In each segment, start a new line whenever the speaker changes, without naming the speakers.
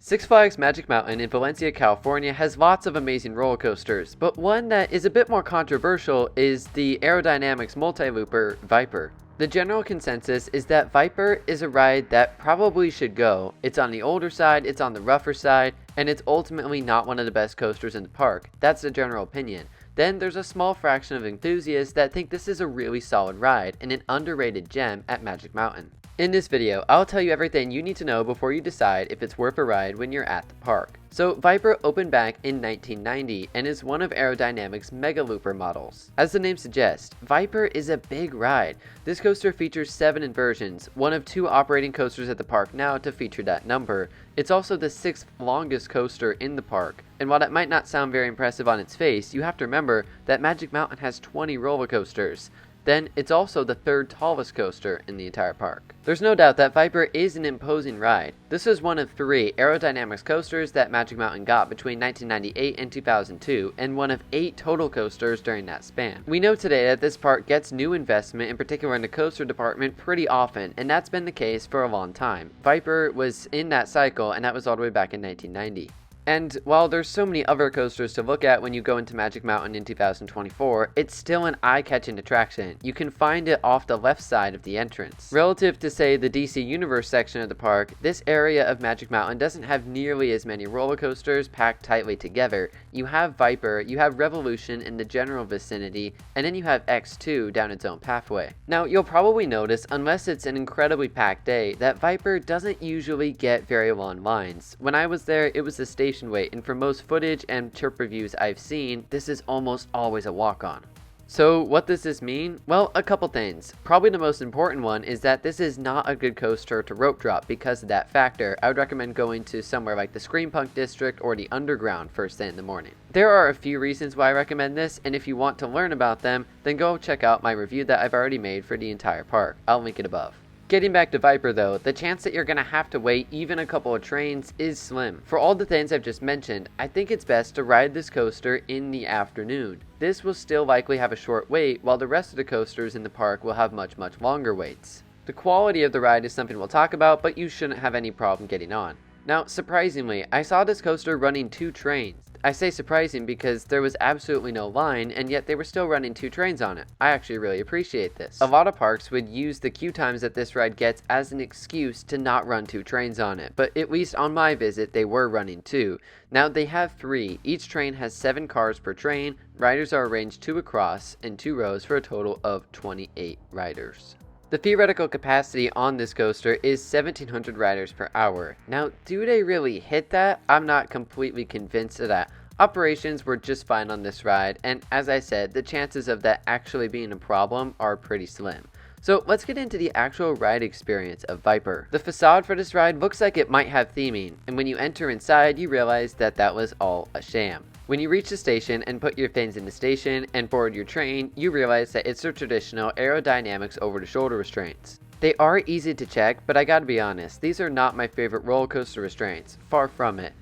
Six Flags Magic Mountain in Valencia, California has lots of amazing roller coasters, but one that is a bit more controversial is the aerodynamics multi-looper Viper. The general consensus is that Viper is a ride that probably should go. It's on the older side, it's on the rougher side, and it's ultimately not one of the best coasters in the park. That's the general opinion. Then there's a small fraction of enthusiasts that think this is a really solid ride and an underrated gem at Magic Mountain. In this video, I'll tell you everything you need to know before you decide if it's worth a ride when you're at the park. So Viper opened back in 1990 and is one of Aerodynamics' Mega Looper models. As the name suggests, Viper is a big ride. This coaster features 7 inversions, one of 2 operating coasters at the park now to feature that number. It's also the 6th longest coaster in the park, and while that might not sound very impressive on its face, you have to remember that Magic Mountain has 20 roller coasters. Then, it's also the 3rd tallest coaster in the entire park. There's no doubt that Viper is an imposing ride. This is one of 3 Aerodynamics coasters that Magic Mountain got between 1998 and 2002, and one of 8 total coasters during that span. We know today that this park gets new investment, in particular in the coaster department, pretty often, and that's been the case for a long time. Viper was in that cycle, and that was all the way back in 1990. And while there's so many other coasters to look at when you go into Magic Mountain in 2024, it's still an eye-catching attraction. You can find it off the left side of the entrance. Relative to, say, the DC Universe section of the park, this area of Magic Mountain doesn't have nearly as many roller coasters packed tightly together. You have Viper, you have Revolution in the general vicinity, and then you have X2 down its own pathway. Now, you'll probably notice, unless it's an incredibly packed day, that Viper doesn't usually get very long lines. When I was there, it was the station wait, and for most footage and trip reviews I've seen, this is almost always a walk-on. So what does this mean? Well, a couple things. Probably the most important one is that this is not a good coaster to rope drop because of that factor. I would recommend going to somewhere like the Scream Punk District or the Underground first thing in the morning. There are a few reasons why I recommend this, and if you want to learn about them, then go check out my review that I've already made for the entire park. I'll link it above. Getting back to Viper though, the chance that you're going to have to wait even a couple of trains is slim. For all the things I've just mentioned, I think it's best to ride this coaster in the afternoon. This will still likely have a short wait, while the rest of the coasters in the park will have much longer waits. The quality of the ride is something we'll talk about, but you shouldn't have any problem getting on. Now, surprisingly, I saw this coaster running 2 trains. I say surprising because there was absolutely no line, and yet they were still running 2 trains on it. I actually really appreciate this. A lot of parks would use the queue times that this ride gets as an excuse to not run 2 trains on it, but at least on my visit, they were running 2. Now, they have 3. Each train has 7 cars per train. Riders are arranged 2 across in 2 rows for a total of 28 riders. The theoretical capacity on this coaster is 1,700 riders per hour. Now, do they really hit that? I'm not completely convinced of that. Operations were just fine on this ride, and as I said, the chances of that actually being a problem are pretty slim. So let's get into the actual ride experience of Viper. The facade for this ride looks like it might have theming, and when you enter inside, you realize that that was all a sham. When you reach the station and put your things in the station and board your train, you realize that it's the traditional Aerodynamics over-the-shoulder restraints. They are easy to check, but I gotta be honest, these are not my favorite roller coaster restraints, far from it.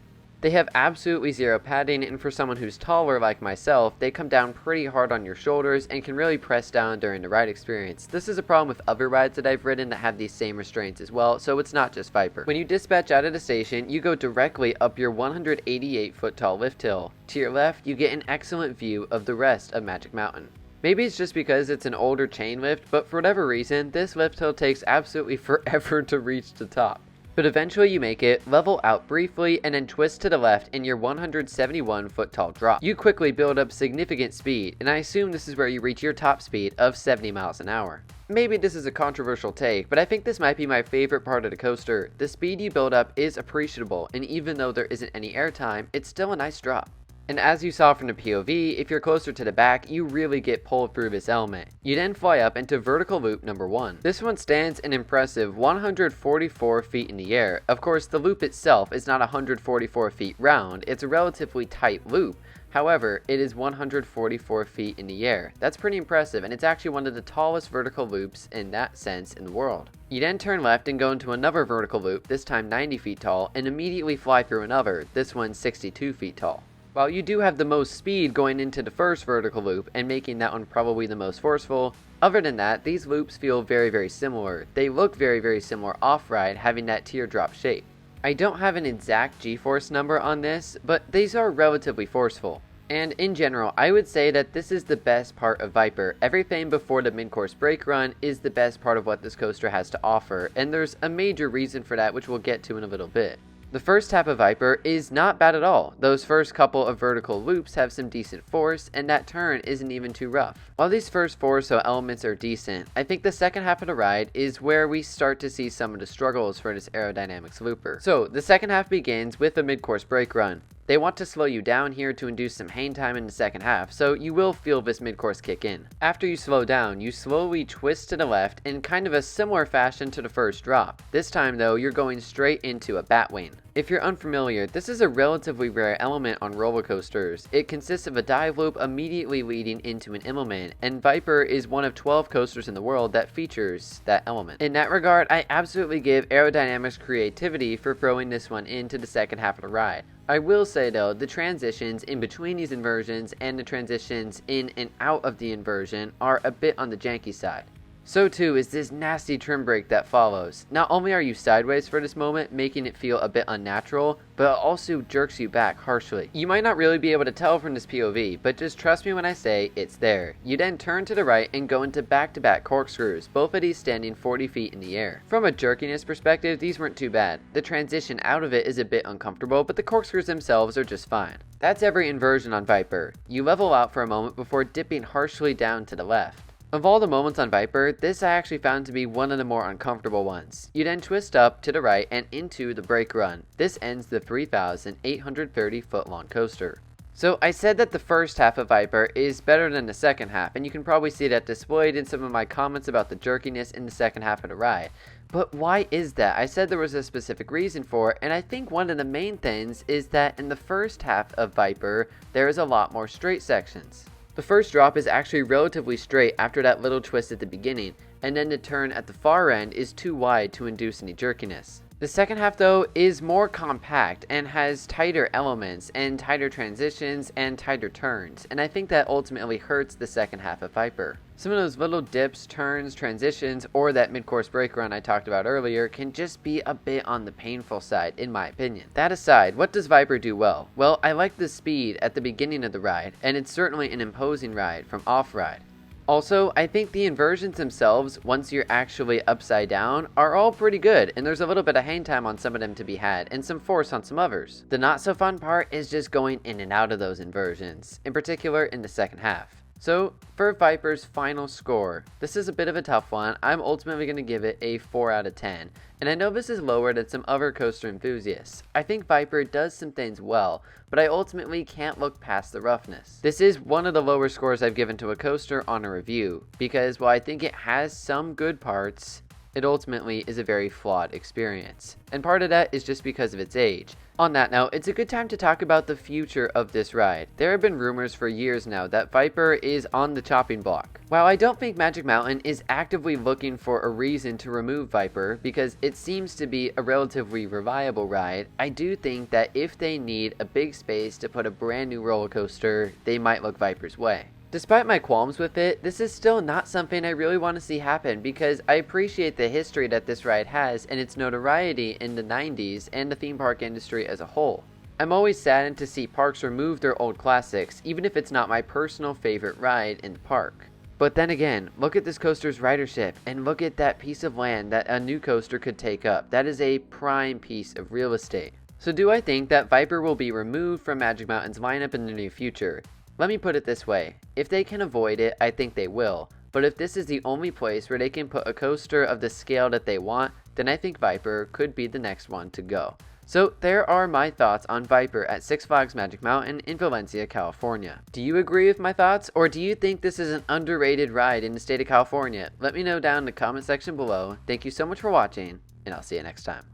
They have absolutely 0 padding, and for someone who's taller like myself, they come down pretty hard on your shoulders and can really press down during the ride experience. This is a problem with other rides that I've ridden that have these same restraints as well, so it's not just Viper. When you dispatch out of the station, you go directly up your 188-foot tall lift hill. To your left, you get an excellent view of the rest of Magic Mountain. Maybe it's just because it's an older chain lift, but for whatever reason, this lift hill takes absolutely forever to reach the top. But eventually you make it, level out briefly, and then twist to the left in your 171-foot tall drop. You quickly build up significant speed, and I assume this is where you reach your top speed of 70 miles an hour. Maybe this is a controversial take, but I think this might be my favorite part of the coaster. The speed you build up is appreciable, and even though there isn't any airtime, it's still a nice drop. And as you saw from the POV, if you're closer to the back, you really get pulled through this element. You then fly up into vertical loop number 1. This one stands an impressive 144 feet in the air. Of course, the loop itself is not 144 feet round, it's a relatively tight loop. However, it is 144 feet in the air. That's pretty impressive, and it's actually one of the tallest vertical loops in that sense in the world. You then turn left and go into another vertical loop, this time 90 feet tall, and immediately fly through another, this one 62 feet tall. While you do have the most speed going into the first vertical loop and making that one probably the most forceful, other than that, these loops feel very similar. They look very similar off-ride, having that teardrop shape. I don't have an exact G-force number on this, but these are relatively forceful. And in general, I would say that this is the best part of Viper. Everything before the mid-course brake run is the best part of what this coaster has to offer, and there's a major reason for that which we'll get to in a little bit. The first half of Viper is not bad at all. Those first couple of vertical loops have some decent force, and that turn isn't even too rough. While these first four or so elements are decent, I think the second half of the ride is where we start to see some of the struggles for this aerodynamics looper. So the second half begins with a mid-course brake run. They want to slow you down here to induce some hang time in the second half, so you will feel this mid-course kick in. After you slow down, you slowly twist to the left in kind of a similar fashion to the first drop. This time though, you're going straight into a batwing. If you're unfamiliar, this is a relatively rare element on roller coasters. It consists of a dive loop immediately leading into an implement, and Viper is one of 12 coasters in the world that features that element. In that regard, I absolutely give aerodynamics creativity for throwing this one into the second half of the ride. I will say though, the transitions in between these inversions and the transitions in and out of the inversion are a bit on the janky side. So too is this nasty trim break that follows. Not only are you sideways for this moment, making it feel a bit unnatural, but it also jerks you back harshly. You might not really be able to tell from this POV, but just trust me when I say it's there. You then turn to the right and go into back-to-back corkscrews, both of these standing 40 feet in the air. From a jerkiness perspective, these weren't too bad. The transition out of it is a bit uncomfortable, but the corkscrews themselves are just fine. That's every inversion on Viper. You level out for a moment before dipping harshly down to the left. Of all the moments on Viper, this I actually found to be one of the more uncomfortable ones. You then twist up to the right and into the brake run. This ends the 3,830 foot long coaster. So I said that the first half of Viper is better than the second half, and you can probably see that displayed in some of my comments about the jerkiness in the second half of the ride. But why is that? I said there was a specific reason for it, and I think one of the main things is that in the first half of Viper, there is a lot more straight sections. The first drop is actually relatively straight after that little twist at the beginning, and then the turn at the far end is too wide to induce any jerkiness. The second half though is more compact and has tighter elements and tighter transitions and tighter turns, and I think that ultimately hurts the second half of Viper. Some of those little dips, turns, transitions, or that mid-course brake run I talked about earlier can just be a bit on the painful side in my opinion. That aside, what does Viper do well? Well, I like the speed at the beginning of the ride, and it's certainly an imposing ride from off-ride. Also, I think the inversions themselves, once you're actually upside down, are all pretty good, and there's a little bit of hang time on some of them to be had, and some force on some others. The not so fun part is just going in and out of those inversions, in particular in the second half. So, for Viper's final score, this is a bit of a tough one. I'm ultimately going to give it a 4 out of 10. And I know this is lower than some other coaster enthusiasts. I think Viper does some things well, but I ultimately can't look past the roughness. This is one of the lower scores I've given to a coaster on a review, because while I think it has some good parts, it ultimately is a very flawed experience. And part of that is just because of its age. On that note, it's a good time to talk about the future of this ride. There have been rumors for years now that Viper is on the chopping block. While I don't think Magic Mountain is actively looking for a reason to remove Viper because it seems to be a relatively reliable ride, I do think that if they need a big space to put a brand new roller coaster, they might look Viper's way. Despite my qualms with it, this is still not something I really want to see happen because I appreciate the history that this ride has and its notoriety in the 90s and the theme park industry as a whole. I'm always saddened to see parks remove their old classics, even if it's not my personal favorite ride in the park. But then again, look at this coaster's ridership and look at that piece of land that a new coaster could take up. That is a prime piece of real estate. So do I think that Viper will be removed from Magic Mountain's lineup in the near future? Let me put it this way, if they can avoid it, I think they will, but if this is the only place where they can put a coaster of the scale that they want, then I think Viper could be the next one to go. So there are my thoughts on Viper at Six Flags Magic Mountain in Valencia, California. Do you agree with my thoughts, or do you think this is an underrated ride in the state of California? Let me know down in the comment section below. Thank you so much for watching, and I'll see you next time.